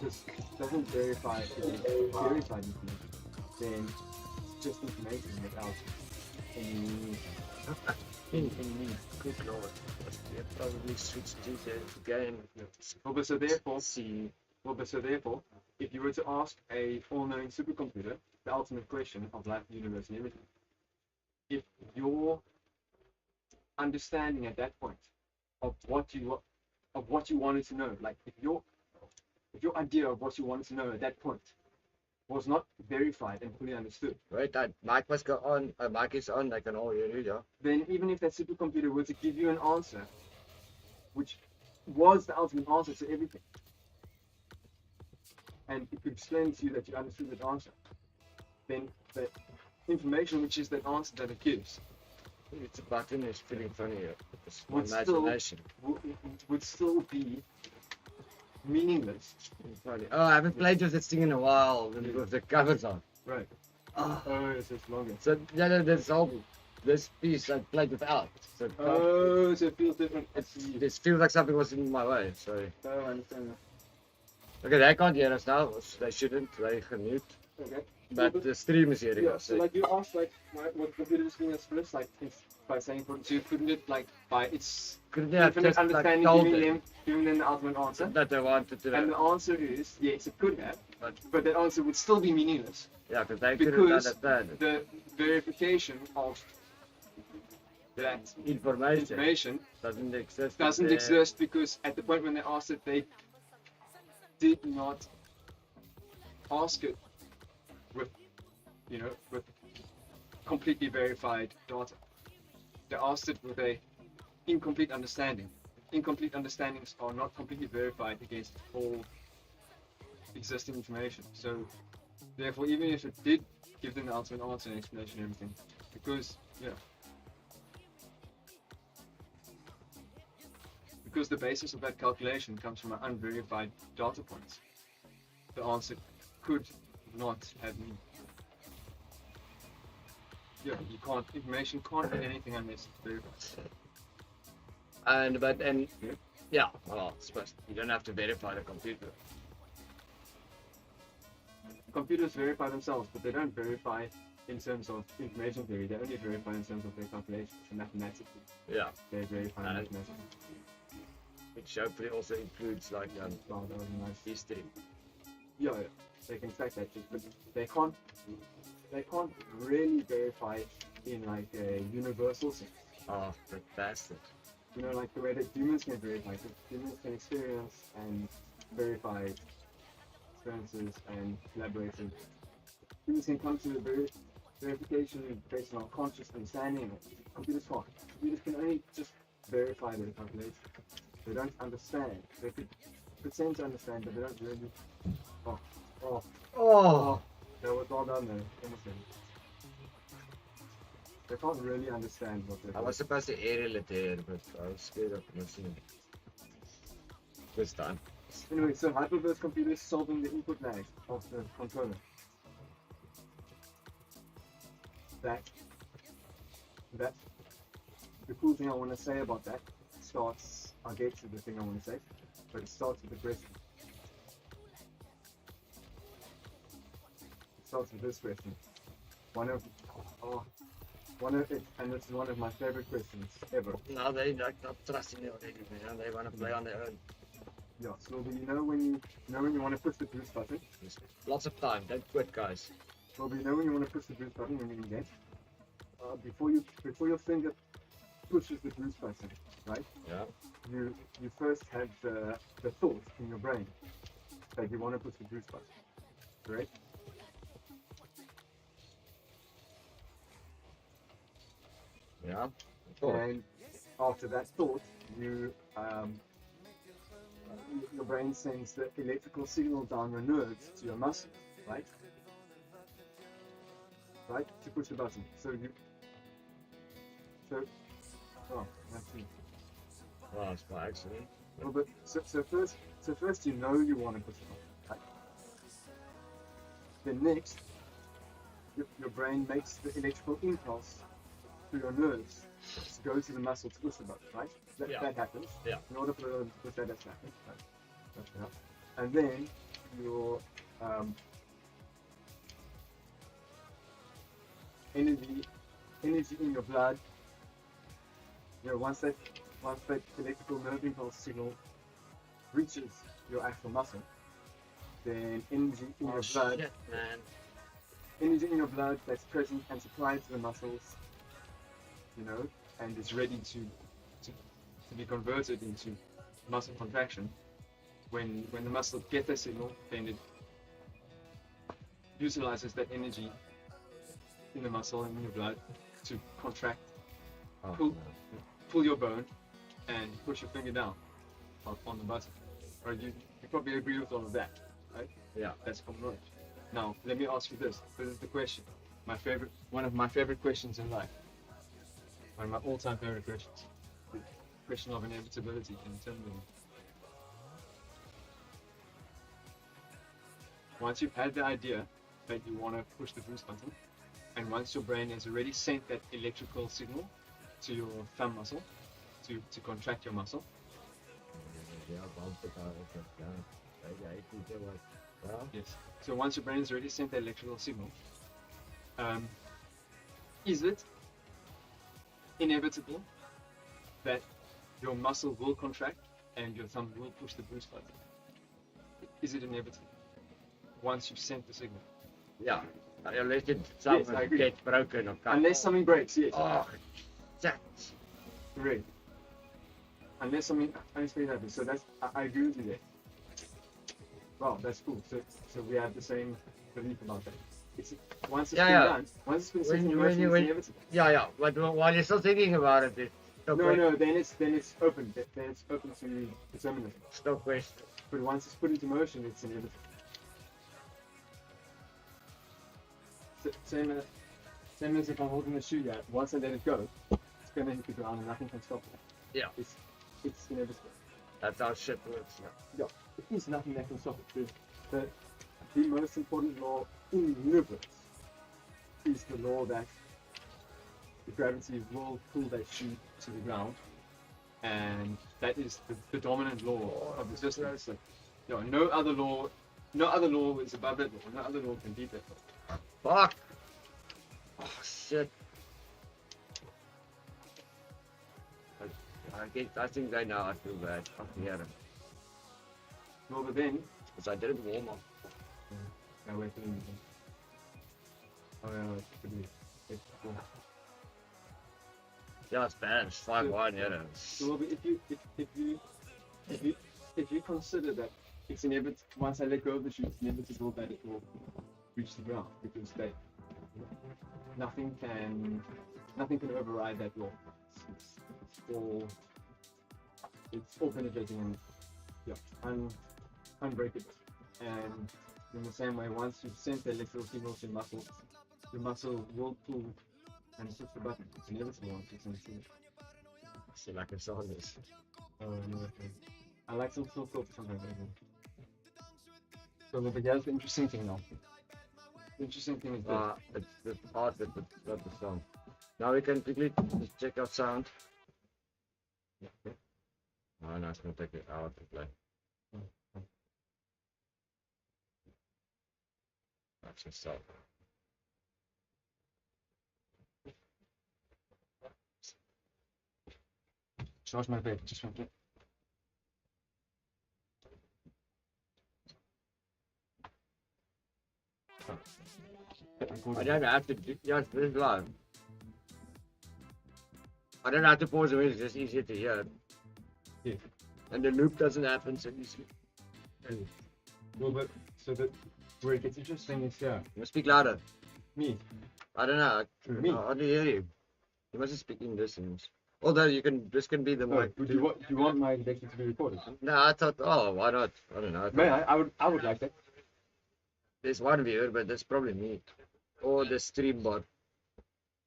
because it doesn't verify verified information, then it's just information without any meaning. In good lord. We probably switched to the game. Well, but so therefore, if you were to ask a all-knowing supercomputer the ultimate question of life, the universe, and everything, if your understanding at that point of what you wanted to know, like if your idea of what you wanted to know at that point was not verified and fully understood, Wait, that mic must go on. Mic is on. I can all hear you. Yeah. then even if that supercomputer were to give you an answer, which was the ultimate answer to everything, and it could explain to you that you understood that answer, then the information, which is that answer that it gives, It's a button. It's feeling funny here. It's my would still, imagination. would still be meaningless. Funny. Oh, I haven't played with this thing in a while with the covers on. Right. Oh. Oh, it's longer. So yeah, no, this piece I played without. So Oh, so it feels different. it feels like something was in my way. So Oh, I understand that. okay, they can't hear us now. They shouldn't. They can mute. Okay. But the stream is hearing Yeah, us. so like you asked, like, what computer is being expressed, like, it's by saying, so you couldn't it, like, by its Couldn't they have infinite just like understanding, told giving them the ultimate answer? that they wanted to And know? the answer is, yes, it could have, But but that answer would still be meaningless. yeah, because they couldn't Because understand it. the verification of that Information doesn't exist. exist because at the point when they asked it, they did not ask it with, with completely verified data. They asked it with a incomplete understanding. Incomplete understandings are not completely verified against all existing information. So, therefore, even if it did give them the ultimate answer and explanation and everything, because the basis of that calculation comes from an unverified data points, the answer could not have meaning. Yeah, information can't be anything unless it's verified. And yeah, well, I suppose you don't have to verify the computer. Computers verify themselves, but they don't verify in terms of information theory. They only verify in terms of their calculations and mathematically. Yeah, They verify mathematically. which hopefully also includes like Oh, that was nice. history. Yeah, they can track that, but they can't really verify in like a universal sense. Oh, that bastard. Like the way that humans can verify. So humans can experience and verify experiences and collaboration. Humans can come to the verification based on our conscious understanding. Computers can't. Computers can only just verify their calculations. They don't understand. They could pretend to understand, but they don't really. Oh, that was all done there. Almost done. They can't really understand what they're I was supposed to aerial it there, but I was scared of missing it. This time. Anyway, so hyperverse computers solving the input lag of the controller. That the cool thing I want to say about that starts. I'll get to the thing I want to say, but it starts with the question. It starts with this question. One of it, and this is one of my favorite questions ever. Now they like not trusting you already, man. They want to play on their own. Yeah, so you know when you want to push the boost button? Lots of time, don't quit, guys. Well, you know when you want to push the boost button when you're in game? Before your finger pushes the boost button, right? Yeah. You first have the thought in your brain that you want to push the boost button, correct? Yeah. And after that thought, your brain sends the electrical signal down your nerves to your muscles, right? Right? To push the button. That's it. Well, it's by accident. Well, but so first you know you want to push the button, right? Then next, your brain makes the electrical impulse to your nerves to go to the muscle to push the button, right? That happens. Yeah. In order for push that, that's happened. Right? And then your energy in your blood, you know, once that electrical nerve impulse signal reaches your actual muscle, then energy in your blood, shit, man. energy in your blood that's present and supplied to the muscles, you know, and is ready to be converted into muscle contraction. When the muscle gets that signal, then it utilizes that energy in the muscle and in your blood to contract, pull your bone, and push your finger down on the button. Right? You probably agree with all of that, right? Yeah. That's common knowledge. Now, let me ask you this. This is the question. One of my favorite questions in life. One of my all-time favorite questions. The question of inevitability in terms of. Once you've had the idea that you want to push the boost button, and once your brain has already sent that electrical signal to your thumb muscle to contract your muscle, yes. So once your brain has already sent that electrical signal, is it inevitable that your muscle will contract and your thumb will push the boost button? Is it inevitable once you've sent the signal? Yeah. Unless something gets broken or cut. Unless something breaks, yes. Oh, that. Correct. Unless something unexpected happens. So that's, I agree with you there. Wow, that's cool. So we have the same belief about that. Once it's been done, once it's been set in motion, it's inevitable. Yeah. But while you're still thinking about it, then it's open. Then it's open to determinism. Still question. But once it's put into motion, it's inevitable. Same as if I'm holding the shoe yet. Once I let it go, it's gonna hit the ground and nothing can stop it. Yeah. It's inevitable. That's how shit works. Yeah. There is nothing that can stop it. The most important law in the universe is the law that the gravity will pull that shoe to the ground, and that is the dominant law of existence. So, you know, no other law is above that law. No other law can beat that law. Fuck! Oh shit! I think right now I feel bad. Fuck yeah. No, but then. Because I didn't warm up. I wait for the meeting. Oh yeah, it's pretty. It's cool. Yeah, it's bad. It's 5-1, yeah. So, but if you consider that it's inevitable, once I let go of the shoe, it's inevitable that it will reach the ground, because nothing can override that law. It's all penetrating and unbreakable. And in the same way, once you've sent the electrical signals to your muscle will pull and push the button. It's inevitable once it's in the signal. See, like I saw this. Oh no, okay. I like some full thought sometimes. So, but here's the interesting thing now. The interesting thing is that it's the part with the sound. Now we can quickly just check our sound. Yeah. Oh no, it's gonna take it out to play. That's just so. Charge my bed, just one minute. I don't have to do, yeah, this is live. I don't have to pause it, it's just easier to hear. Yeah. And the loop doesn't happen so easily. Well, but where it gets interesting is You speak louder. me. I don't know. Me. I hardly hear you. You must be speaking distance. Although this can be the mic. Do you want my lecture to be recorded? No, I thought, why not? I don't know. I would like that. There's one viewer, but that's probably me. Or the stream bot.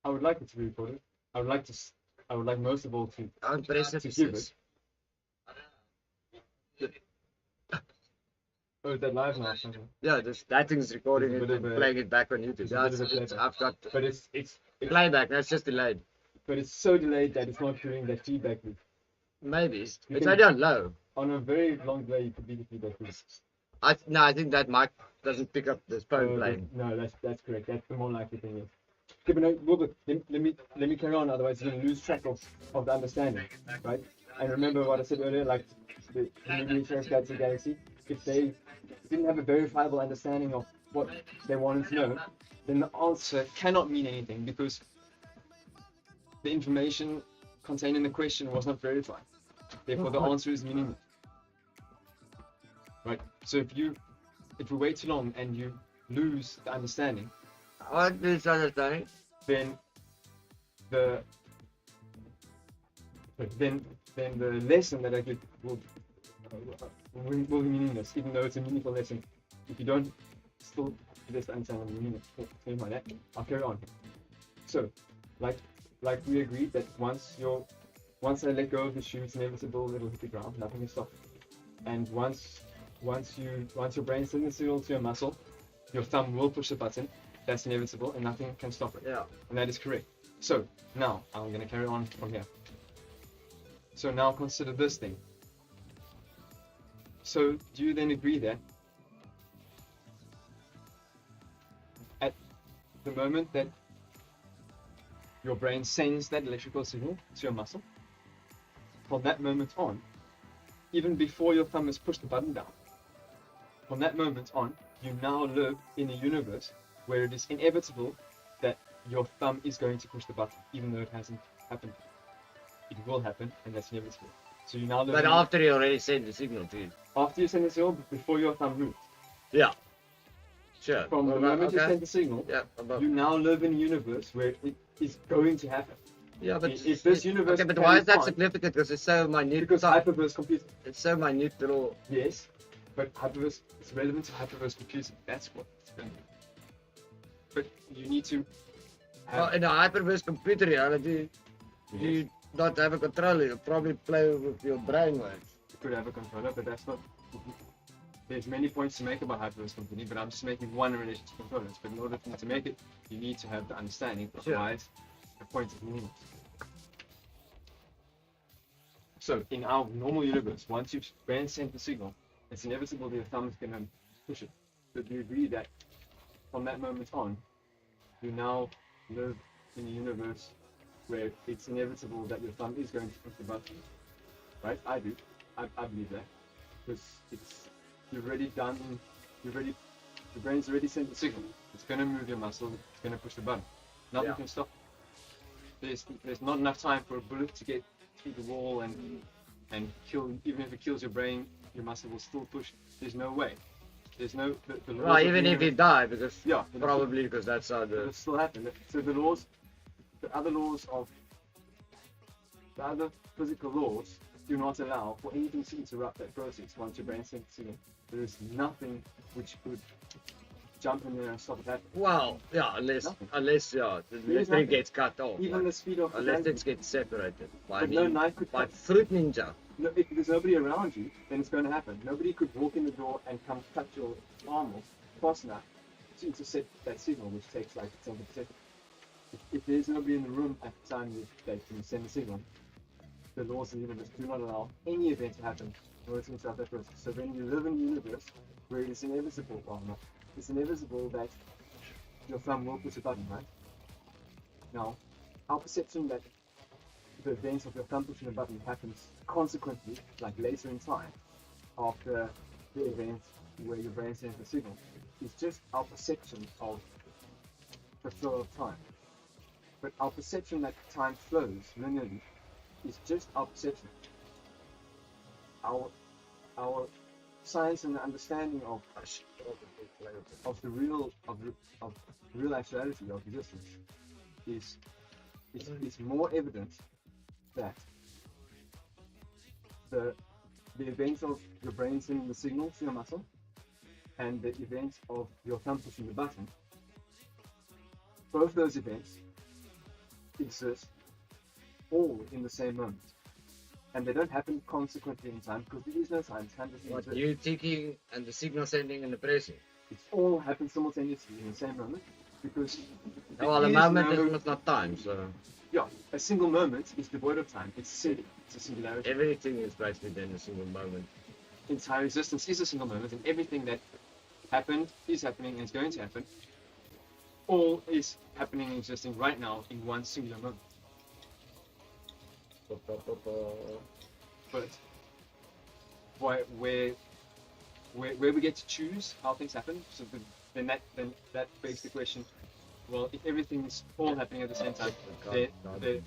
I would like it to be recorded. I would like most of all to Press it. give it. Oh, is that live now? Yeah, that thing's recording It's a it bit and of a- playing it back on YouTube. it's a Yeah, bit of a playback. I've got But it's playback, that's just delayed. but it's so delayed that it's not doing that feedback loop. Maybe. It's can- only on low. On a very long delay, you could be the feedback loop. No, I think that mic doesn't pick up this phone playing. No, that's correct. That's the more likely thing. Yes. Okay, but no, Wilbur, let me carry on. Otherwise, you're gonna lose track of the understanding, right? And remember what I said earlier, like the movie Sheriff Guides the Galaxy. If they didn't have a verifiable understanding of what they wanted to know, then the answer cannot mean anything because the information contained in the question was not verified. Therefore, the answer is meaningless. Right? So if we wait too long and you lose the understanding, What is understanding? then the lesson that I give will be meaningless, even though it's a meaningful lesson. If you don't still just understand the meaning of something like that, I'll carry on. So, like we agreed that once I let go of the shoe, it's inevitable it'll hit the ground. Nothing can stop it. And once your brain sends a signal to your muscle, your thumb will push the button. That's inevitable, and nothing can stop it. Yeah. And that is correct. So now I'm gonna carry on from here. So now consider this thing. So do you then agree that at the moment that your brain sends that electrical signal to your muscle, from that moment on, even before your thumb has pushed the button down, from that moment on, you now live in a universe where it is inevitable that your thumb is going to push the button, even though it hasn't happened. It will happen, and that's inevitable. So you now live But after you already sent the signal to you. after you send the signal, before your thumb moves. Yeah. Sure. From the moment you send the signal, Yeah. you now live in a universe where it is going to happen. Yeah, but If this universe okay, but why is that carries on- significant? Because it's so minute. Because hyperverse computing. It's so minute little. Yes, but hyperverse is relevant to hyperverse computing. That's what it's relevant. But you need to Well, have in a hyperverse computer reality, you not have a controller. You probably play with your brain waves. you could have a controller, but that's not. There's many points to make about hyperverse computing, but I'm just making one in relation to controllers. But in order for you to make it, you need to have the understanding. Sure. Otherwise, the point is meaningless. So in our normal universe, once you've brain sent the signal, it's inevitable that your thumb is going to push it. But you agree that from that moment on, you now live in a universe where it's inevitable that your thumb is going to push the button. Right? I do. I believe that. Because the brain's already sent the signal. It's going to move your muscle, it's going to push the button. Nothing Yeah. can stop it. There's not enough time for a bullet to get through the wall and kill. Even if it kills your brain, your muscle will still push. There's no way. There's no. The laws Well, of even the if you universe- die, because yeah, probably because that's how it'll the. still happen. So the other physical laws do not allow for anything to interrupt that process once your brain sends the signal. There is nothing which could jump in there and stop it happening. Well, yeah, unless Nothing. the There's electric nothing. gets cut off. Even like, the speed of the unless gravity. it gets separated. But no knife could by cut. Fruit Ninja. No, if there's nobody around you, then it's going to happen. Nobody could walk in the door and come cut your arm off fast enough to intercept that signal, which takes like 10%. If there's nobody in the room at the time that can send the signal, the laws of the universe do not allow any event to happen in order to interrupt that process. So then you live in a universe where it is inevitable, it's inevitable that your thumb will push a button, right? Now, our perception that the event of your thumb pushing a button happens consequently, like later in time, after the event where your brain sends the signal, is just our perception of the flow of time. But our perception that time flows linearly is just our perception. Our science and the understanding of the real actuality of existence is more evident that the event of your brain sending the signal to your muscle and the event of your thumb pushing the button, both those events exist all in the same moment. And they don't happen consequently in time because there is no time. Time doesn't What exist. you ticking and the signal sending and the pressing. It all happens simultaneously in the same moment because Well, a there is moment no- is not time, so yeah, a single moment is devoid of time. It's silly. It's a singularity. everything is basically then a single moment. entire existence is a single moment, and everything that happened, is happening, and is going to happen, all is happening and existing right now in one singular moment. But where we get to choose how things happen, so then that begs the question, well, if everything is all happening at the same time,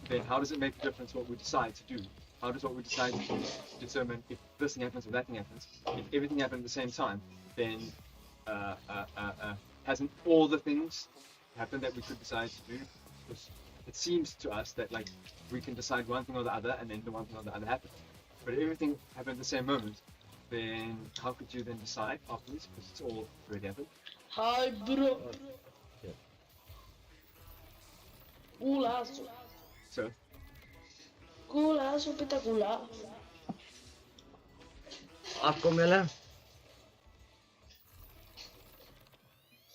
then how does it make a difference what we decide to do? How does what we decide to do determine if this thing happens or that thing happens? If everything happened at the same time, then hasn't all the things happened that we could decide to do? Because it seems to us that like we can decide one thing or the other, and then the one thing or the other happens. But if everything happened at the same moment, then how could you then decide afterwards? Because it's all already happened. Hi bro. Golazo. So Golazo espectacular. Afkom julle?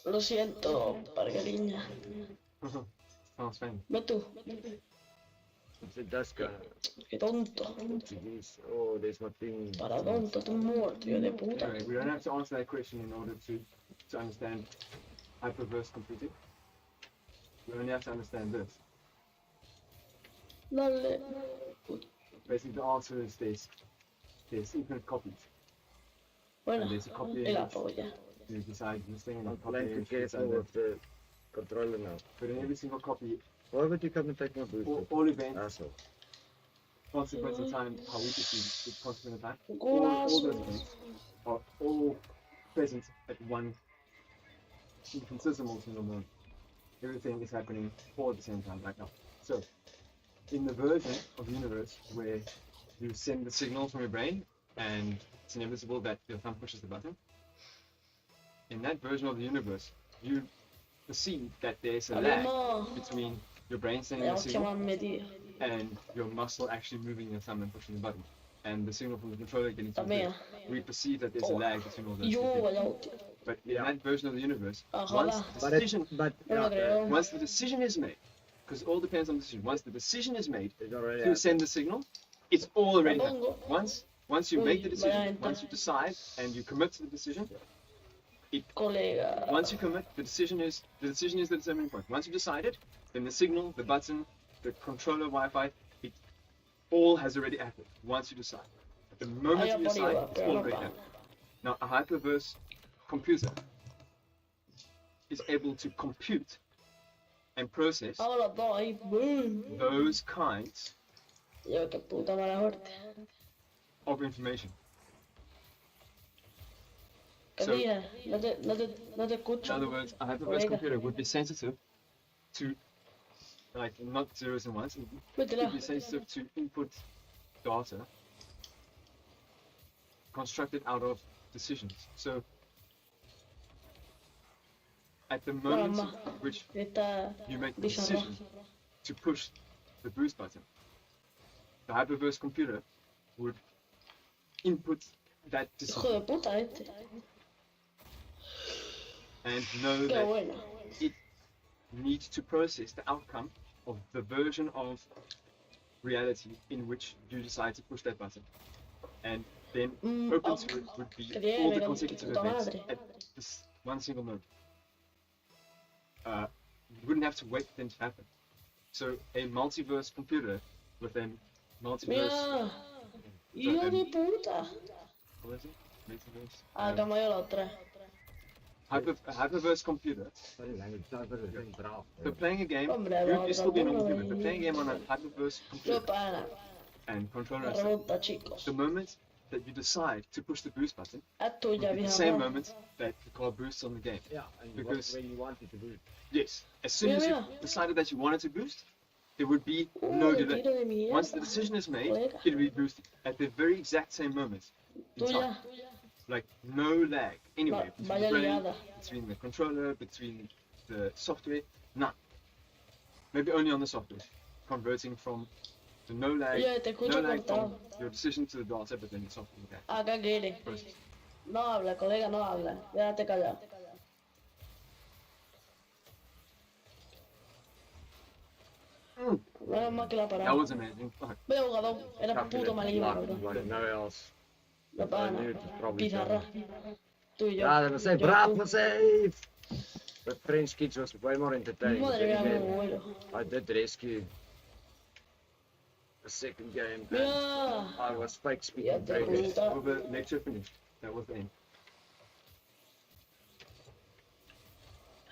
Lo siento, Pargariña. sounds fun. Ve tú. Is it Daska? Qué tonto. Portuguese. Oh, there's my thing. Para tonto, tú muerto, hijo de puta. Anyway, we don't have to answer that question in order to understand hyperverse computing. We only have to understand this. Dale. Basically, the answer is there's infinite copies. Bueno, And there's a copy y in la which polla. you decide this thing, and I'm a copy playing in too which you decide careful that. with the controller now. But in every single copy, Why would you come and take my boost? all events, Asshole. consequence of time, how we perceive the consequence of time, all those events are all present at one infinitesimal single moment. Everything is happening all at the same time right now. So, in the version of the universe where you send the signal from your brain and it's inevitable that your thumb pushes the button, in that version of the universe, you perceive that there's a lag Abbiamo... between your brain sending the Andiamo a signal chiamarmi Dio. and your muscle actually moving your thumb and pushing the button, and the signal from the controller getting to the También. brain. We perceive that there's a lag between all those Yo two things. voy a útil. But in that version of the universe, Ojalá. once the decision, No lo creo. once the decision is made, because it all depends on the decision. Once the decision is made It's already to send the signal, it's all already Lo happened. pongo. Once you Uy, make the vaya decision, venta. once you decide and you commit to the decision, Colega. once you commit, the decision is the determining point. Once you decided, then the signal, the button, the controller, Wi-Fi, it all has already happened. Once you decide, at the moment Ahí you decide, arriba, it's pero all no already va. happened. Now, a hyperverse computer is able to compute and process Hago los dos ahí. Boom. those kinds Yo qué puta mala suerte. of information. ¿Qué So, dije? No te in escucho. other words, a hyperverse Colega. computer would be sensitive to, like, not zeros and ones, it Métela. would be sensitive to input data constructed out of decisions. So, at the moment Mamá. which Está you make the bizarro. decision to push the boost button, the hyperverse computer would input that Hijo decision de puta este. and know Qué that bueno. it needs to process the outcome of the version of reality in which you decide to push that button. And then open to it would be Que tiene all the con consecutive puta events madre. at this one single moment. You wouldn't have to wait for them to happen. So a multiverse computer with a multiverse, Mira. Hijo de puta. what is it? Multiverse? Ah, cambio la otra. A hyperverse computer. Sorry, language. Sorry, but it's braaf. So playing a game, Hombre, you still be a normal hombre. human, but playing a game on a hyperverse Lo computer pana. and controller, La rebota, chicos. the moment that you decide to push the boost button Es would tuya, be the vieja. same mamá. moment that the car boosts on the game. Yeah, and Because- when you want it to do it. Yes, as soon as you Yeah. decided that you wanted to boost, there would be no delay. Tiro de mierda. Once the decision is made, Colega. it will be boosted at the very exact same moment in time. Tuya. Like no lag anyway between Vaya the brain, liada. between the controller, between the software, none. Maybe only on the software, converting from the no lag, Oye, te escucho from cortado. your decision to the data, but then the software lag Acá quiere. process. No habla, colega, no habla. Quédate callado. Menos mal que la That paramos. was amazing. Fuck. Vaya jugador, era puto maligno, Like bro. no else. La I pana. knew it was probably Pizarra. Tú y yo. Yeah, they will say, Yo y bravo, tú. for safe! But French kids was way more entertaining. But Madre then mía, me again, muero. I did rescue the second game and Mira. I was fake Ya speaking te French. puta. Well, the lecture finished. That was the end.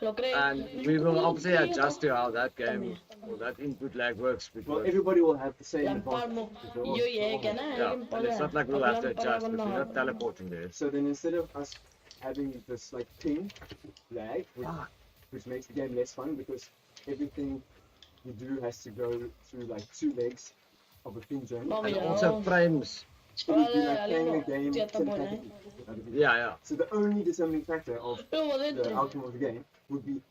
¿Lo crees? And we will obviously adjust to how that game or that input lag works Well, because everybody will have the same La advantage. empalmo. because they're Y all- yo they're all llegué, have- nada, yeah, llegué and it's not like we'll have to adjust because we're not teleporting there. So then instead of us having this like ping lag, which makes the game less fun because everything you do has to go through like 2 legs of a ping journey. No, And mira, also frames. It would be Vale, like playing the Alimo, game ya está buena, telepathically. Yeah. So the only determining factor of Luego the dentro. outcome of the game would be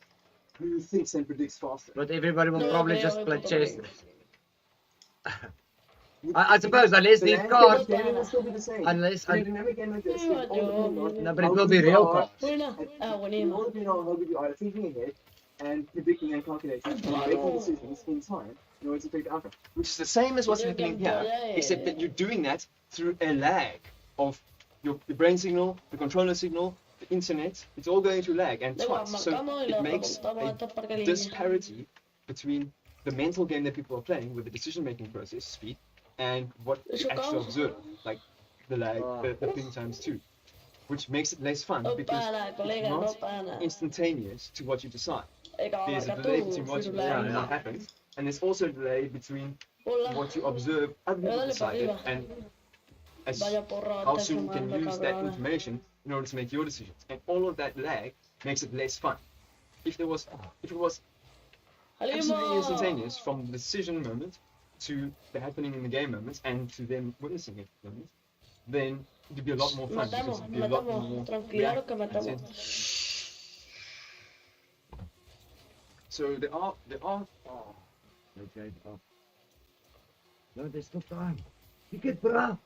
who thinks and predicts faster. But everybody will No, probably creo, just play puto chess. creo. I suppose unless The these landscape cards, of gaming will still be the same. unless In a dynamic game like this, Yeah, with all the yo- people no, but it how will good be you real are, cards. Buena. Ah, all buenísimo. of you know how good you are thinking ahead and predicting and calculating and making decisions in time in order to take the outcome. Which is the same as what's Yo happening tampoco, here, eh. except that you're doing that through a lag of your brain signal, the controller signal, the internet. It's all going through lag and Luego twice. So marcamos y it la makes remontamos a a esta porquería. disparity between the mental game that people are playing with the decision-making process speed and what you Eso actually causa. observe, like the lag, the ping times 2, which makes it less fun No because para, it's colega, no not para. instantaneous to what you decide. Es que va a There's a marcar delay tú, between what you celular. decide and what happens, and there's also a delay between Hola. what you observe other people Dale pa' decided arriba. and as Vaya porra, how estás soon you can fumando, use that cabrona. information in order to make your decisions. And all of that lag makes it less fun. If it was absolutely Alimo. instantaneous from the decision moment to the happening in the game moments and to them witnessing it moments, then it'd be a lot more fun because Matamos, it'd be a lot more matamos. Tranquilaros que matamos. reactive. So there are Okay. No, there's still time. You get bra.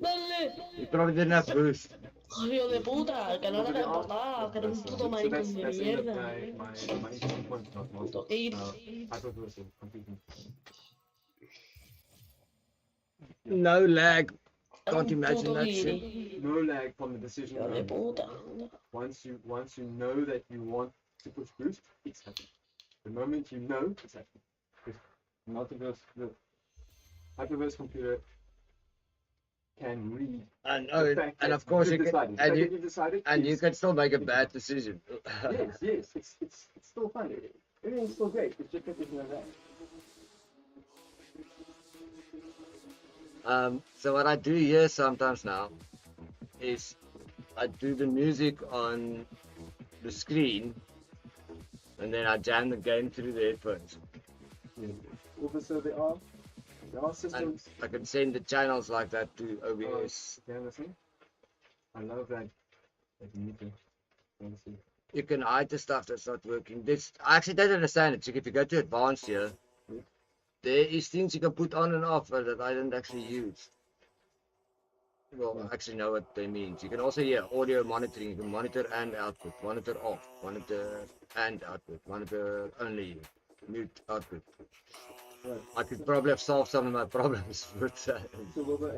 Dale. You probably didn't have boost. Hijo de puta, que no le there are- importaba, que era un puto so maricón that's de the mierda. my interesting point not was Puto gay. I thought it was a completely No lag. Era Can't un imagine puto that guiri. shit. no lag from the decision Hijo de moment. puta. Once you know that you want to push boost, it's happening. The moment you know, it's happening. If the hyperverse computer can read And the fact and that of course you you've can, decided. The fact that you've decided and you is- can still make a bad decision. yes, it's still fun. Everything's still great. It's just that there's no lag. So what I do here sometimes now is I do the music on the screen and then I jam the game through the headphones. Yeah. Also, there are And systems. I can send the channels like that to OBS. Yeah, listen. I love that. That you need to honestly. You can hide the stuff that's not working. I actually don't understand it. So if you go to advanced here, Yeah. there is things you can put on and off that I didn't actually use. Well, I actually know what they mean. You can also hear audio monitoring. You can monitor and output, monitor off, monitor and output, monitor only, mute output. Right. I could probably have solved some of my problems with that. So, Wilbur,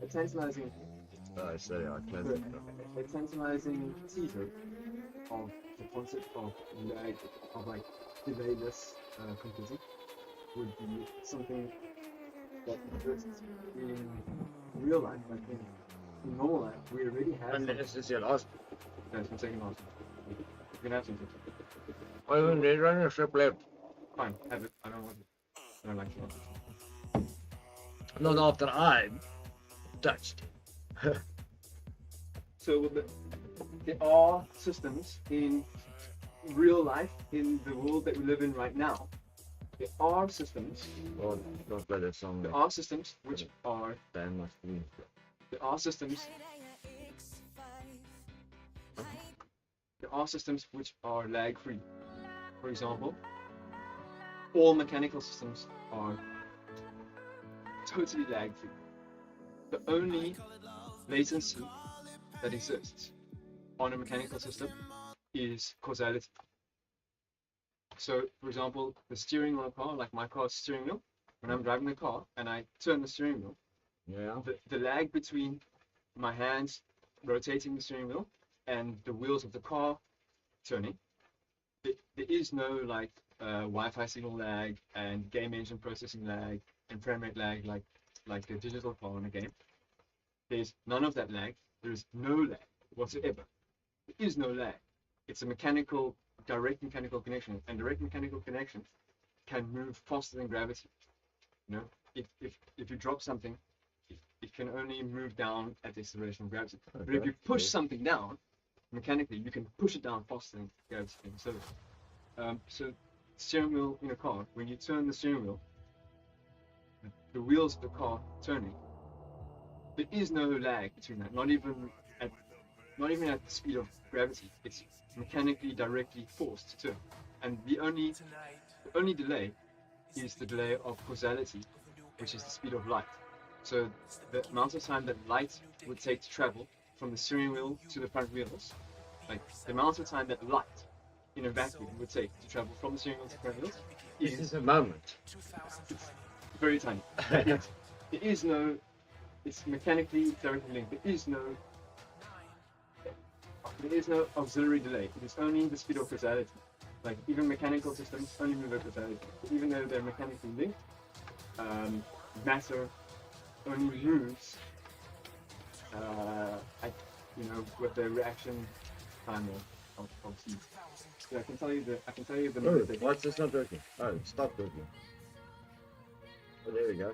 a tantalizing, Oh, sorry, I closed it. a tantalizing teaser of the concept of lag, of like delayless computing would be something that exists in real life, like in normal life. We already have. And this is your last. That's my second last. You can have something. I even did run a strip left. Fine, have it. I don't want it. I don't like it. Not after I touched. So there are systems in real life, in the world that we live in right now. There are systems. Oh, don't play that song. There are systems which are. Damn my screen. There are systems. There are systems which are lag-free. For example, all mechanical systems are totally lag-free. The only latency that exists on a mechanical system is causality. So, for example, the steering wheel of a car, like my car's steering wheel, when I'm driving the car and I turn the steering wheel, Yeah. the lag between my hands rotating the steering wheel and the wheels of the car turning. There is no like Wi-Fi signal lag and game engine processing lag and frame rate lag like a digital car in a game. There's none of that lag. There is no lag whatsoever. There is no lag. It's a direct mechanical connection, and direct mechanical connection can move faster than gravity. You know, if you drop something, it can only move down at the acceleration of gravity. But if you push something down mechanically, you can push it down faster than gravity can. So steering wheel in a car, when you turn the steering wheel, the wheels of the car turning, there is no lag between that. Not even at the speed of gravity. It's mechanically directly forced to turn. And the only delay is the delay of causality, which is the speed of light. So the amount of time that light would take to travel from the steering wheel to the front wheels, like the amount of time that light in a vacuum would take to travel from the steering wheel to the front wheels is a moment. It's very tiny. It's mechanically directly linked. There is no auxiliary delay. It is only the speed of causality. Like even mechanical systems only move at causality. Even though they're mechanically linked, matter only moves with the reaction time of heat. So I can tell you the Oh, method. what's this not working? Oh, stop working. Oh, there we go.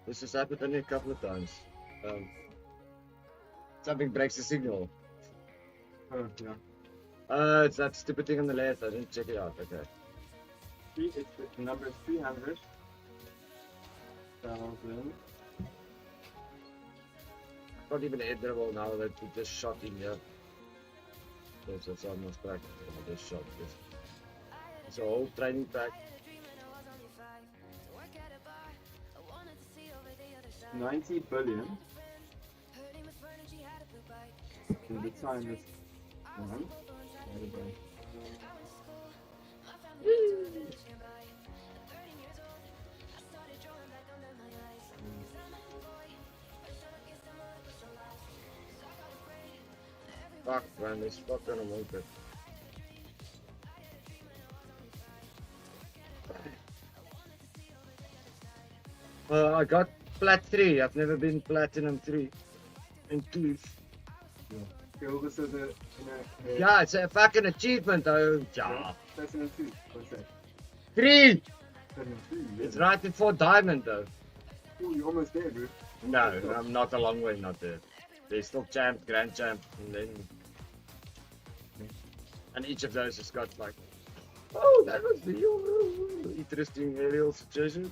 This has happened only a couple of times. Something breaks the signal. Oh yeah. It's that stupid thing on the left. I didn't check it out. Okay. The number is 300,000. Not even edible now that we just shot in here. It's almost back. I just shot this. It's a whole training pack. 90 billion. And the time is 1 divided by Fuck man, this fucking motor. I got plat 3. I've never been platinum 3 and 2. Yeah, it's a fucking achievement though. Yeah. Platinum 2. What's that? 3! Platinum 3. Yeah. It's right before diamond though. Ooh, you're almost there, bro. No, I'm not a long way not there. There's still champ, grand champ, and then... And each of those has got like... Oh, that was the interesting aerial situation.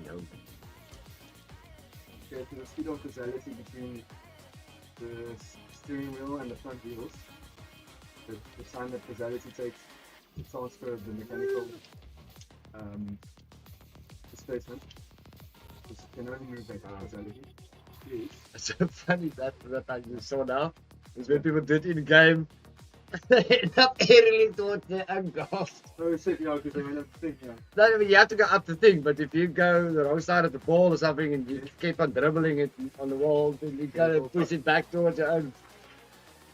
No. Okay, so the speed of causality between the steering wheel and the front wheels, the time that causality takes to transfer the mechanical displacement, which can only move by causality, is It's so funny that you saw now is when people do it in game. They end up aerially towards the engulfed. oh shit, yeah, because they went up the thing, yeah. No, I mean, you have to go up the thing, but if you go the wrong side of the ball or something and you keep on dribbling it on the wall, then you gotta push it back towards your own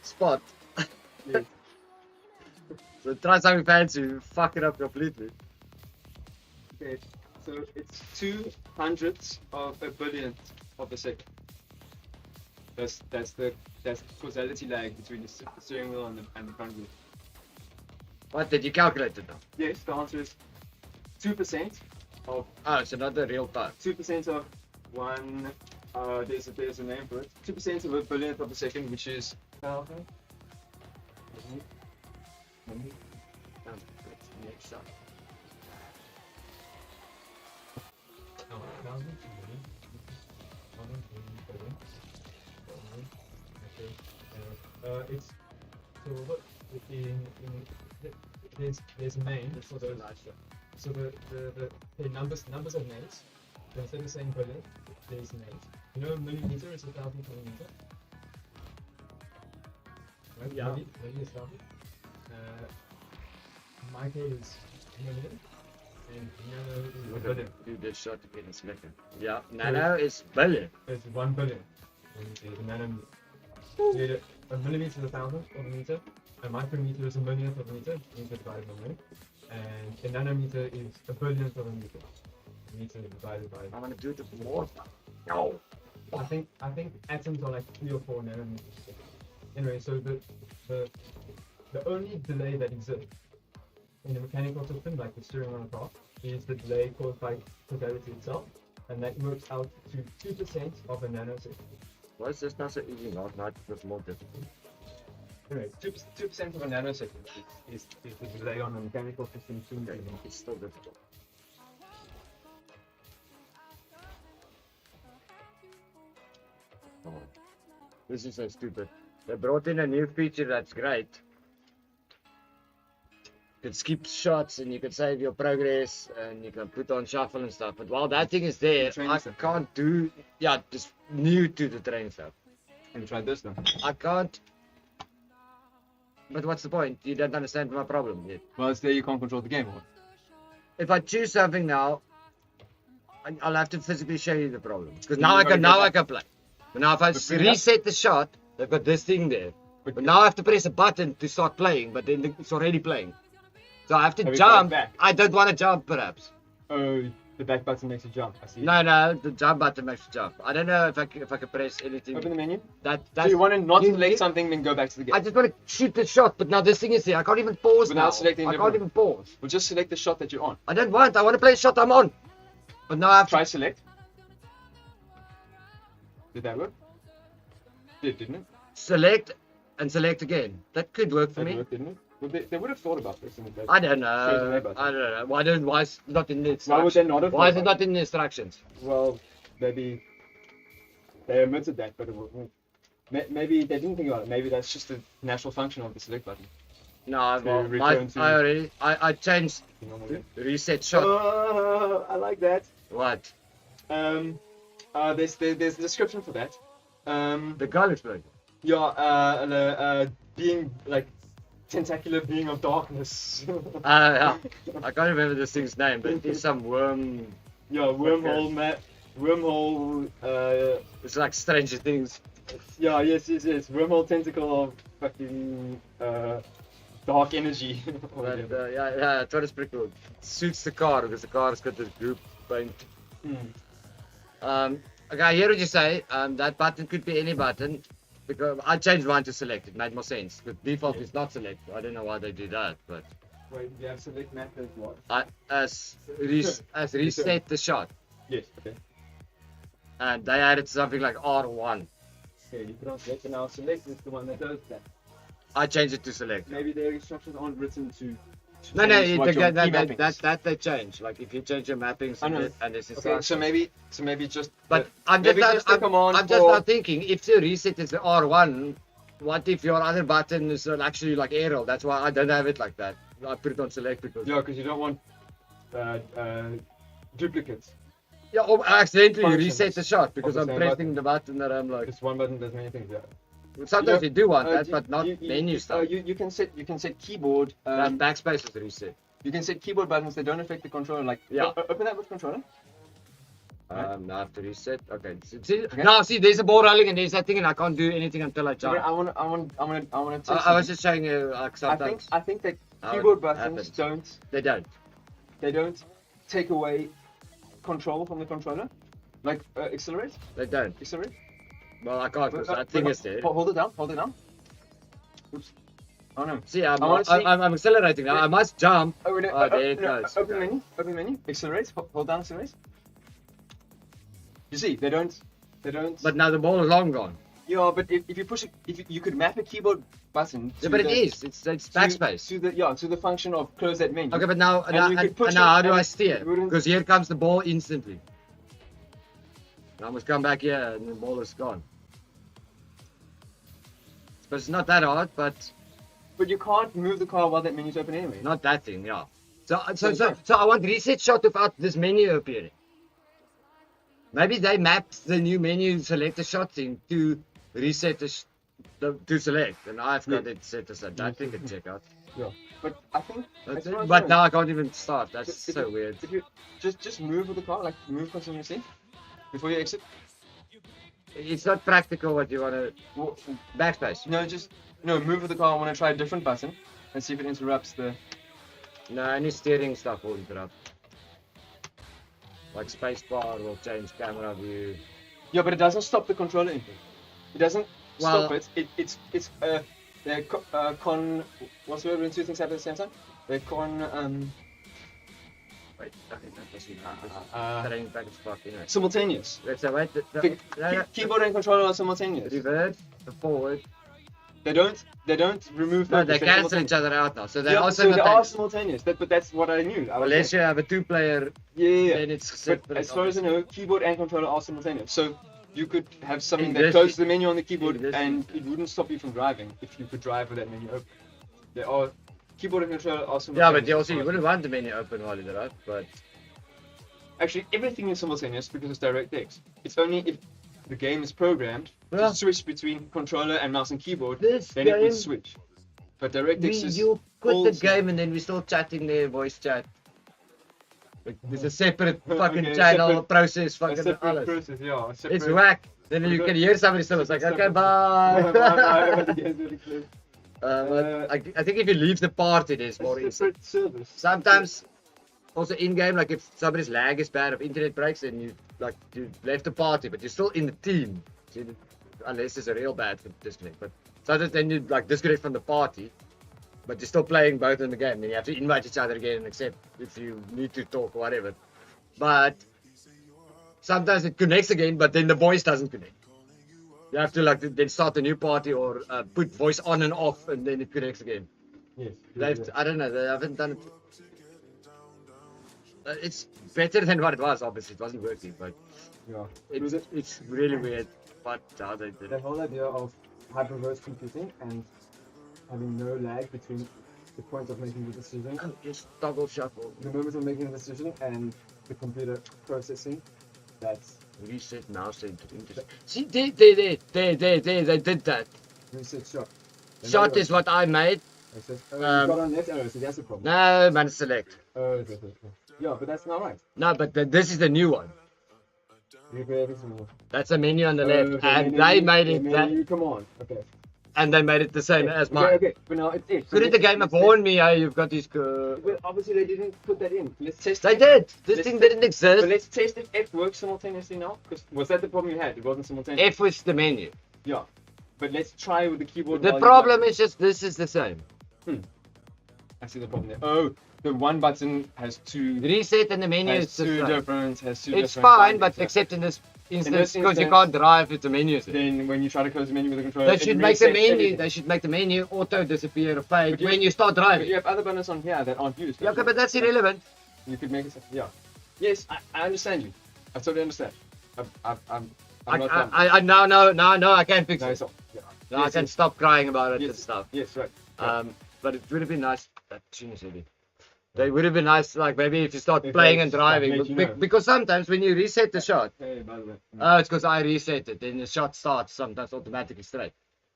spot. Yes. So try something fancy, fuck it up completely. Okay, so it's 2/100th of a billionth of a second. That's the causality lag between the steering wheel and the front wheel. What did you calculate it now? Yes, the answer is 2% of Oh, so not the real time. 2% of one. There's a name for it. 2% of a billionth of a second, which is 1,000. Next up. It's so what there's a name for those. So the numbers of names. So instead of saying billion, there's names. You know, a millimeter is 1,000 millimeter. Right? Yeah. Maybe 1,000. My code is And nano is 1 billion. Do this shot again, it's lekker. Yeah, nano is billion. It's 1 billion. When you say the nanometer. A millimeter is 1,000th of a meter. A micrometer is a millionth of a meter. Meter divided by a minute. And a nanometer is a billionth of a meter. Meter divided by. I want to do it with more. No. I think atoms are like 3 or 4 nanometers. Anyway, so the only delay that exists in a mechanical system, like the steering on a car, is the delay caused by causality itself, and that works out to 2% of a nanosecond. Why is this not so easy? Last night it was more difficult. Anyway, 2% of a nanosecond is the delay on a mechanical system. Okay, it's still difficult. Oh, this is so stupid. They brought in a new feature that's great. You can skip shots and you can save your progress and you can put on shuffle and stuff. But while that thing is there, I can't do, yeah, just new to the training stuff. Have you tried this then? I can't. But what's the point? You don't understand my problem yet. Well, it's there you can't control the game. Or? If I choose something now, I'll have to physically show you the problem. Because You now already I got can play. But now if I But bring it reset the shot, they've got this thing there. But now I have to press a button to start playing, but then it's already playing. So I have to Have you got it jump. back? I don't want to jump, perhaps. Oh, the back button makes you jump. I see. No, the jump button makes you jump. I don't know if I can press anything. Open the menu. That's So you want to not you- select you- something, then go back to the game. I just want to shoot the shot, but now this thing is there. I can't even pause Without now. selecting I the can't button. even pause. We'll just select the shot that you're on. I don't want. I want to play a shot I'm on. But now I have to Try select. Did that work? Didn't it? select and select again. That could work for That me. worked, didn't it? Well, they would have thought about this. And I don't Change the know. button. I don't know. Why is it not in the Why would instructions? they not have Why is thought it not in the instructions? Well, maybe they omitted that, but it wasn't. Maybe they didn't think about it. Maybe that's just a natural function of the select button. No, To well, return to- I already I changed You know what I mean? reset shot. Oh, I like that. What? There's a description for that. The gun exploded. Yeah, being like tentacular being of darkness. Yeah. I can't remember this thing's name, but it is some worm. Yeah, wormhole, wormhole. It's like Stranger Things. Yeah, yes. Wormhole tentacle of fucking dark energy. Or But whatever. yeah, I thought it's pretty cool. It suits the car because the car's got this group paint. Hmm. Okay, I hear what you say. That button could be any button. Because I changed mine to select. It made more sense. The default is not select. I don't know why they do that, but Wait, you have select map as what? as reset the shot, Yes. Okay. and they added something like R1. Okay, you put on select, and now select is the one that does that. I changed it to select. Maybe their instructions aren't written to. No, change what your key mapping is. that they change. Like if you change your mappings I know. and this is Okay, so maybe just. But I'm just maybe not, just the command I'm just for- not thinking if the reset is the R1, what if your other button is actually like arrow? That's why I don't have it like that. I put it on select because Yeah, because you don't want duplicates. yeah, or I accidentally Functions reset the shot because of I'm the same pressing the button that I'm like. This one button does many things. Yeah. Sometimes you do want that, you- but not you- menu stuff. You can set keyboard. That backspace is reset. You can set keyboard buttons that don't affect the controller. Like Yeah. Open that with controller. Now I have to reset. Okay. See, now see, there's a ball rolling and there's that thing, and I can't do anything until I jump. I want to test. I was just showing you like sometimes I think that how it keyboard buttons happens. They don't. don't take away control from the controller. Like accelerate. Accelerate. Well, I can't because that thing is there. Hold it down. Oops. Oh no. See, I wanna see- I'm accelerating now. I must jump. Oh, no, Oh, there it no, goes. Open Okay. menu. Open menu. Accelerate. Hold down. Accelerate. You see, they don't. But now the ball is long gone. Yeah, but if you push it, if you could map a keyboard button. Yeah, but it is. It's backspace. To the function of close that menu. Okay, but now you could push now it how do and I it steer? wouldn't- Because here comes the ball instantly. Now I must come back here and the ball is gone. But it's not that hard, but But you can't move the car while that menu's open anyway. not that thing, yeah. So I want reset shot without this menu appearing. Maybe they mapped the new menu select the shot thing to reset to select, and I've got it set as a. I think it check out. Yeah. But I think. But, as far as but I know, now I can't even start. That's if so you- weird. If you just move with the car, like move continuously before you exit. It's not practical what you want to. Well, Backspace. no, move with the car. I want to try a different button and see if it interrupts the. No, any steering stuff will interrupt. Like spacebar will change camera view. Yeah, but it doesn't stop the controller input. It doesn't Well- stop it. It's they're what's the word when two things happen at the same time? They're Wait, okay, that doesn't Uh, Terrain back as fuck, anyway. simultaneous. Let's say, wait, Keyboard and controller are simultaneous. reverse, the forward. They don't remove No, focus. they they're cancel simultaneous. each other out now. So they Yeah, are so they are simultaneous. simultaneous. But that's what I knew. I was Unless you like, have a two-player, yeah. then it's But separate. as far as I know, keyboard and controller are simultaneous. So you could have something In that this- closes the menu on the keyboard in this- and it wouldn't stop you from driving if you could drive with that menu open. They are keyboard and controller are simultaneous. Yeah, but you also you wouldn't want the menu open while you drive, but Actually, everything is simultaneous because it's DirectX. It's only if the game is programmed Yeah. to switch between controller and mouse and keyboard, This then it game- would switch. But DirectX is you quit all the sim- game and then we're still chatting there, voice chat. Like, there's a separate fucking Okay, channel separate- process, a fucking separate alles. process, yeah. A separate It's whack. Then you can hear somebody still. It's like, okay, Bye, bye. bye. Yes, very clear. But I think if you leave the party, there's more A instant. separate service. Sometimes, also in game, like if somebody's lag is bad, if internet breaks, then you left the party, but you're still in the team. So unless it's a real bad disconnect. But sometimes then you like disconnect from the party, but you're still playing both in the game. Then you have to invite each other again and accept if you need to talk or whatever. But sometimes it connects again, but then the voice doesn't connect. You have to like then start a new party or put voice on and off, and then it connects again. Yes. I don't know. They haven't done it. It's better than what it was. Obviously, it wasn't working, but Yeah. it's really weird. But how they did The it. whole idea of hyperverse computing and having no lag between the point of making the decision, Oh, just toggle shuffle. the moment of making the decision, and the computer processing. That's Reset mouse into internet. See, they did that. reset shot. And Shot that is what I made. I said, oh, um, you got on left arrow, so that's a problem. No, man, select. Oh, okay. Yeah, but that's not right. No, but this is the new one. Replay everything. That's a menu on the Oh, left, okay, and menu, they made it menu, that, come on. Okay. and they made it the same as mine. Okay, but now it's it. So Couldn't the let's- game have let's warned me? Hey, you've got these. Well, obviously they didn't put that in. Let's test. They it. did. This Let's thing te- didn't exist. But let's test if F works simultaneously now. Because was that the problem you had? It wasn't simultaneous. F was the menu. Yeah. But let's try with the keyboard. The while you problem type. is just this is the same. I see the problem there. Oh, the one button has two. Reset and the menu Has is the two same. different. Has two It's different fine, but buttons. except in this instance, this because you instance- can't drive if the menu is there. Then when you try to close the menu with the controller, They it should make the resets menu. everything. They should make the menu auto disappear or fade But you- when you start But driving. you have other buttons on here that aren't used. Yeah, okay, but that's irrelevant. You could make it. Yeah. Yes, I understand you. I totally understand. I'm not done. No, I can't fix No, it. it's all. Yeah. No, I Yes, can yes. stop crying about it and Yes. stuff. Yes, right. But it would have been nice. That tune is heavy. They would have been nice, like maybe if you start If playing they and start driving, making but noise. because sometimes when you reset the shot, Hey, by the way. it's because I reset it, then the shot starts sometimes automatically straight.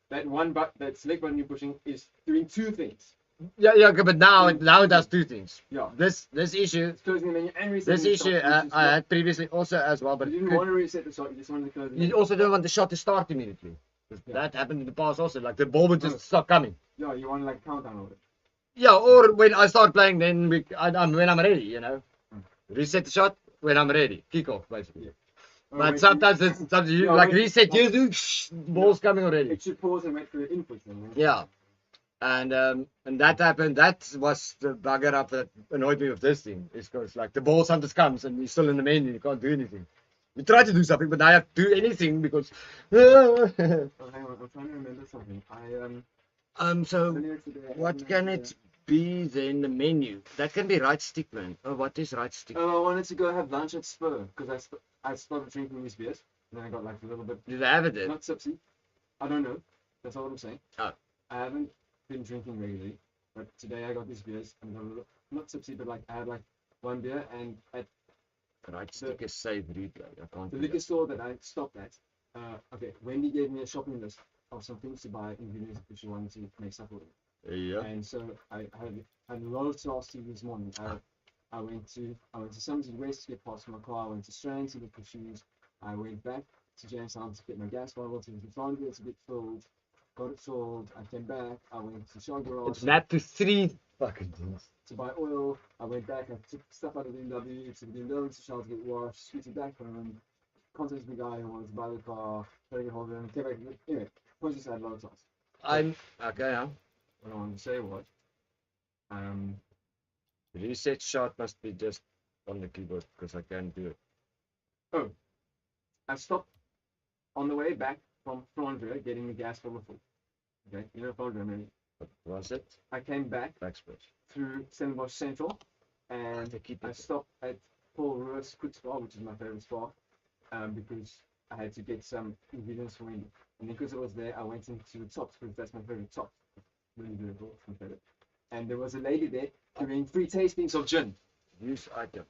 That one button, that select button you're pushing is doing two things. Yeah, okay, but now it does two things. Yeah. This issue, It's closing the menu and resetting this the issue shot, which is I not- had previously also as well, but You it didn't could- want to reset the shot, you just wanted to close the you menu. also don't want the shot to start immediately. 'Cause Yeah. That happened in the past also, like the ball would just Oh. stop coming. Yeah, you want like countdown of it. Yeah, or when I start playing, then when I'm ready, you know. Reset the shot when I'm ready. Kick off, basically. Yeah. But sometimes you Yeah, like when- reset, you do ball's coming already. It should pause and wait for the input then. Yeah, and that happened. That was the bugger up that annoyed me with this thing. Is because like the ball sometimes comes and you're still in the menu, you can't do anything. You try to do something, but now you have to do anything because. Oh, hang on, I'm trying to remember something. So earlier today, I what had can an it be then? The menu that can be right stick, man. Oh, what is right stick? idea. Oh, I wanted to go have lunch at Spur because I started drinking these beers. And then I got like a little bit Do they have it there? not tipsy. I don't know. That's all I'm saying. Oh. I haven't been drinking regularly, but today I got these beers and got a little, not tipsy, but like I had like one beer, and at Right stick is save replay. I can't. the do liquor that. store that I stopped at, okay, Wendy gave me a shopping list of some things to buy, ingredients if she wanted to make stuff with it. Yeah. And so I had a lot of tasks to do this morning. I went to Somerset West to get parts for my car. I went to Strand to look for shoes. I went back to Jamestown to get my gas bottle to the Farnborough to get filled. Got it filled. I came back. I went to Shard Garage It's mapped to 3 fucking things. to buy oil. I went back. I took stuff out of the BMW to the BMW to Shard to get washed. Scooted back home. Contacted the guy who wanted to buy the car. Tried to get hold of him. Came back. Anyway, I just had a lot of tasks. I'm okay now. What I wanted to say was, Reset shot must be just on the keyboard because I can't do it. I stopped on the way back from Flandre getting the gas full. Okay, you know Flandre, maybe. What was it? I came back Backspace. through Stellenbosch Central and I stopped at Paul Roos Quick Spa, which is my favorite spa, because I had to get some ingredients for Wendy. And because it was there, I went into the tops because that's my favorite top. Really beautiful, my favorite. And there was a lady there doing 3 tastings of gin. Use item.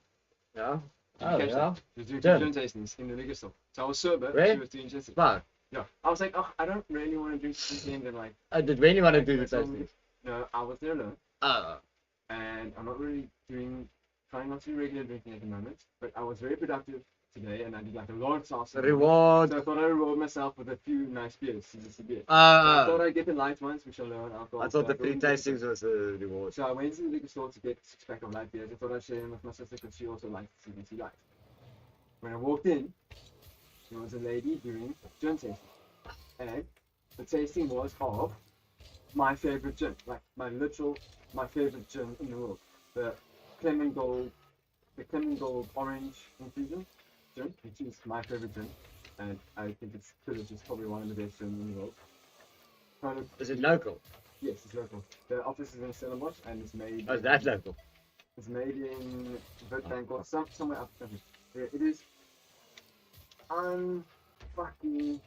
Yeah? Did you Oh, catch yeah. that? She was doing Gin. gin tastings in the liquor store. So I was sober, Where? she was doing gin tastings. Fuck. Yeah. I was like, oh, I don't really want to drink something that like. I did really want to do the that's all tasting. No, I was there alone, Oh. and I'm not really trying not to do regular drinking at the moment. But I was very productive today, and I did like a lot of tasks. The reward. So I thought I'd reward myself with a few nice beers, CBC beers. I thought I'd get the light ones, which are low in alcohol. I thought the so free wouldn't get tastings was a reward. So I went to the liquor store to get a 6-pack of light beers. I thought I'd share them with my sister because she also likes CBC light. When I walked in, there was a lady doing gin tasting, and the tasting was of my favorite gin, like my favorite gin in the world, the Clement Gold Orange Infusion gin, which is my favorite gin, and I think it's privileged. It's probably one of the best gins in the world. Kind of, Is it local? yes, it's local. The office is in Stellenbosch, and it's made. Oh, is that local? It's made in Witbank or somewhere up there. Yeah, it is unfucking.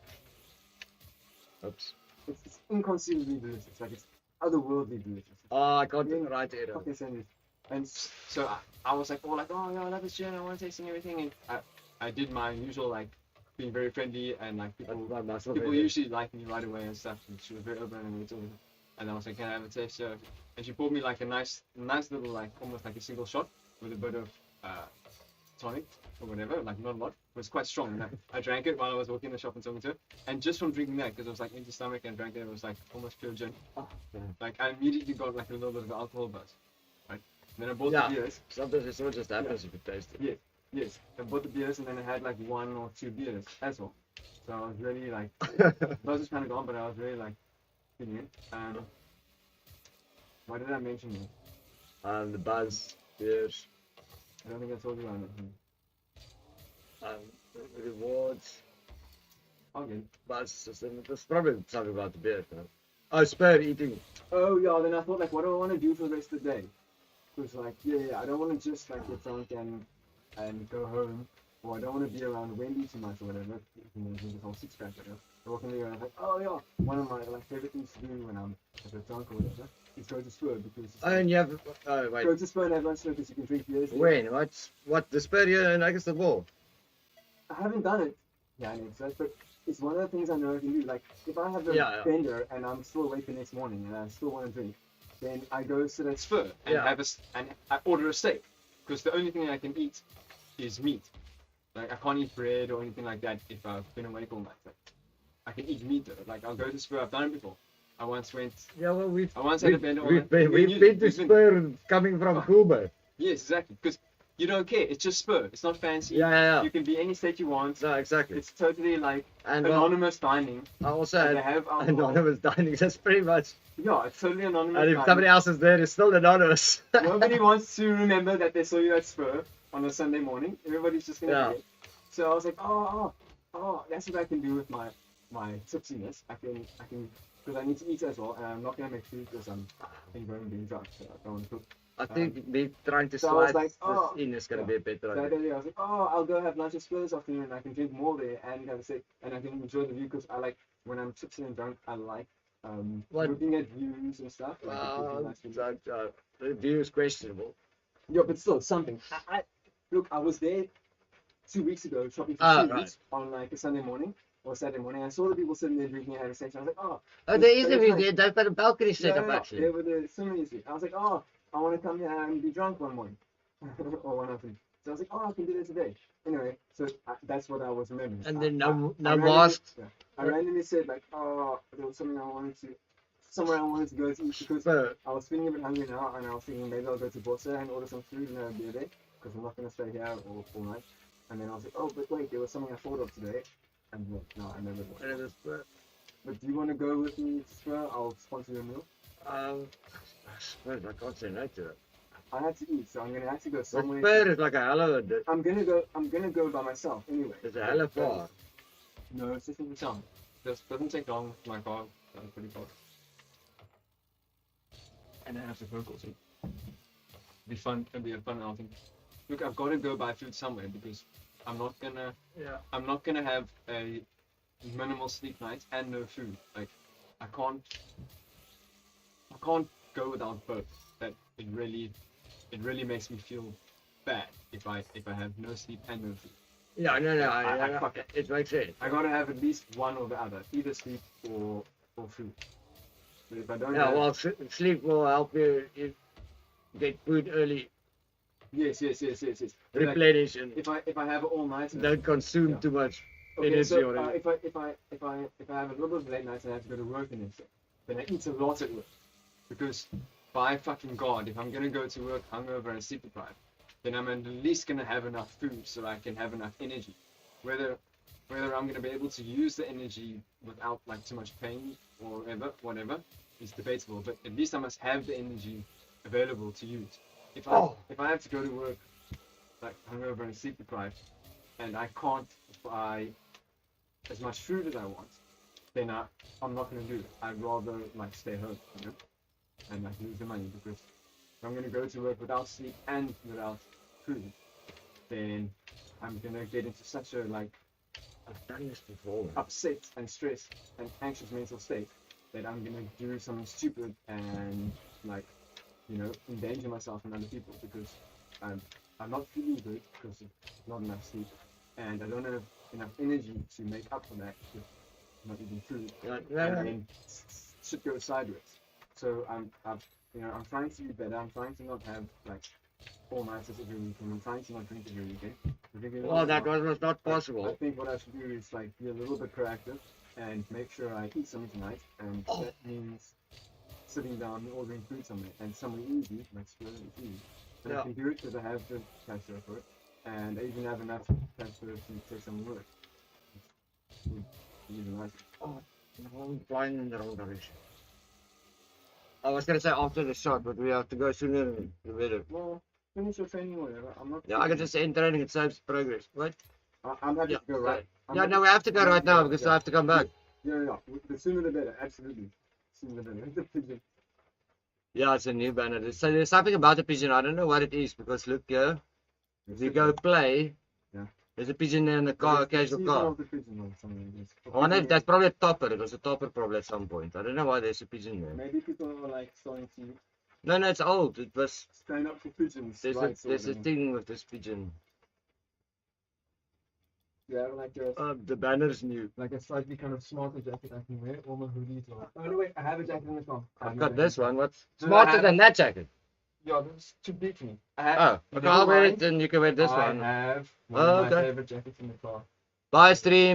Oops. It's inconceivably delicious. Like it's otherworldly delicious. Oh, I can't Yeah. write it. Fucking sandwich. And so I was like, oh yeah, I love this gin. I want to taste and everything. And I did my usual like being very friendly and like people usually like me right away and stuff. And she was very open and we talked. And I was like, can I have a taste? So, and she poured me like a nice little like almost like a single shot with a bit of tonic or whatever, like not a lot. It was quite strong. And I drank it while I was walking in the shop and talking to her. And just from drinking that, because it was like empty stomach and drank it, it was like almost pure gin. Oh, yeah. Like I immediately got like a little bit of alcohol buzz. Right? And then I bought Yeah. the beers. Sometimes it all just happens if you taste it. Yes. I bought the beers and then I had like 1 or 2 beers as well. So I was really like, buzz was kind of gone, but I was really like feeling it. Why did I mention it? The buzz, beers, I don't think I told you on it. rewards, Okay. buzz system. There's probably something about the beer. No? Oh, spur eating. Oh yeah, then I thought like, what do I want to do for the rest of the day? Because like, yeah, I don't want to just like get drunk and go home, or I don't want to be around Wendy too much or whatever. You know, this whole 6-pack, whatever. I walk in there and I was like, oh yeah, one of my like favorite things to do when I'm a bit drunk or whatever is go to Spur because it's Oh, and you have. Oh, wait. go to Spur and have lunch because you can drink beers. there. When? What? The spur here and I guess the wall. I haven't done it. Yeah, I know, so, but it's one of the things I know I can do. Like, if I have a Yeah. bender and I'm still awake the next morning and I still want to drink, then I go sit at Spur and Yeah. and I order a steak because the only thing I can eat is meat. Like, I can't eat bread or anything like that if I've been awake all night. Like, I can eat meat though. Like, I'll go to Spur. I've done it before. I once went. Yeah, well, I once had a bender. we've been to spur coming from Cuba. Yes, exactly. Because you don't care. It's just Spur. It's not fancy. Yeah. You can be any state you want. No, exactly. It's totally like And anonymous dining. I also And had they have alcohol. anonymous dining. That's pretty much. Yeah, it's totally anonymous. And if dining. somebody else is there, it's still anonymous. Nobody wants to remember that they saw you at Spur on a Sunday morning. Everybody's just gonna Yeah. forget. So I was like, oh, that's what I can do with my tipsiness. I can because I need to eat as well, and I'm not gonna make food because I'm being drunk. So I don't want to cook. I think me trying to So I was slide like, oh, this in is gonna yeah. be a better So idea. I was like, oh, I'll go have lunch at Spur this afternoon, and I can drink more there and have a steak, and I can enjoy the view because I like when I'm tipsy and drunk. I like What? looking at views and stuff. Like, it gives me nice views. The view is questionable. Yeah, but still, something. Look, I was there 2 weeks ago shopping for Ah, shoes right. on like a Sunday morning, or Saturday morning. I saw the people sitting there drinking and having sex. I was like, oh. Oh, there is that a was view nice. there. They've got a balcony set up Yeah, actually. they were the swimming suit. I was like, oh, I want to come here and be drunk one morning. Or one afternoon. So I was like, oh, I can do that today. Anyway, so that's what I was remembering. And then no randomly- masks. Yeah, I randomly said like, oh, there was something somewhere I wanted to go to eat because So, I was feeling a bit hungry now, and I was thinking maybe I'll go to Bossa and order some food and have a beer there because I'm not going to stay here all night. And then I was like, oh, but wait, there was something I thought of today. And no, I never was. But do you want to go with me to Spur? I'll sponsor your meal. I suppose I can't say no to it. I had to eat, so I'm gonna have to go But somewhere. Spur is like a hell of a. I'm gonna go by myself anyway. It's a hell of far. No, it's just in the town. This doesn't take long. My car, that's pretty far. And I have to work also. Be fun. It'll be a fun outing. Look, I've got to go buy food somewhere because I'm not gonna. Yeah. I'm not gonna have a minimal sleep night and no food. Like, I can't go without both. That it really makes me feel bad if I have no sleep and no food. Yeah, no, fuck it. it makes sense. I gotta have at least one or the other, either sleep or food. But if I don't Yeah, have, well, sleep will help you get food early, yes. Like, replenish, and if I have it all night, don't consume Yeah. too much okay, energy so already. if I have a little bit of late nights and I have to go to work the next day, then I eat a lot at work because by fucking God, if I'm gonna go to work hungover and sleep deprived, then I'm at least gonna have enough food so I can have enough energy. Whether I'm gonna be able to use the energy without like too much pain or whatever is debatable. But at least I must have the energy available to use. If I have to go to work like hungover and sleep deprived, and I can't buy as much food as I want, then I'm not gonna do it. I'd rather like stay home, you know, and like lose the money because if I'm gonna go to work without sleep and without food, then I'm gonna get into such a like I've done this before. upset and stressed and anxious mental state that I'm gonna do something stupid and like, you know, endanger myself and other people because I'm not feeling good because of not enough sleep and I don't have enough energy to make up for that with not eating food. And then shit goes sideways. So I'm trying to be better. I'm trying to not have like all nighters every weekend. I'm trying to not drink every weekend. Well, that was not I possible. think what I should do is like be a little bit proactive and make sure I eat something tonight, and that means sitting down and ordering food somewhere and somewhere easy, like Spur is easy. And I Yeah. can do it because I have the cash flow for it, and I even have enough cash flow to take some work. It's even nicer. I'm flying in the wrong direction. I was gonna say after the shot, but we have to go sooner the better. Well, finish your training or whatever. I'm not. Yeah, I can just end training, it saves progress. What? I'm happy Yeah, to go right. I'm Yeah, happy- no, we have to go I'm right happy to now go, because yeah. I have to come back. Yeah. The sooner the better. Absolutely. Sooner the better. The pigeon. Yeah, it's a new banner. So there's something about the pigeon. I don't know what it is because look here. If you go play, Yeah. there's a pigeon there in the car, casual Season car. of the pigeon or something. Yes. I wonder if that's probably a topper. It was a topper probably at some point. I don't know why there's a pigeon there. Maybe people are like starting to No, it's old. It was. stand up for pigeons. There's rights a or whatever. thing with this pigeon. Yeah, like The banner's new. a slightly kind of smarter jacket I can wear. All my hoodies are. Oh no, wait, I have a jacket in the car. I've got this one. What's No, I smarter have- than that jacket? Yeah, that's too big for me. Oh, okay, I'll wear it and you can wear this one. I have one Oh, of my okay. favorite jackets in the car. Bye, stream.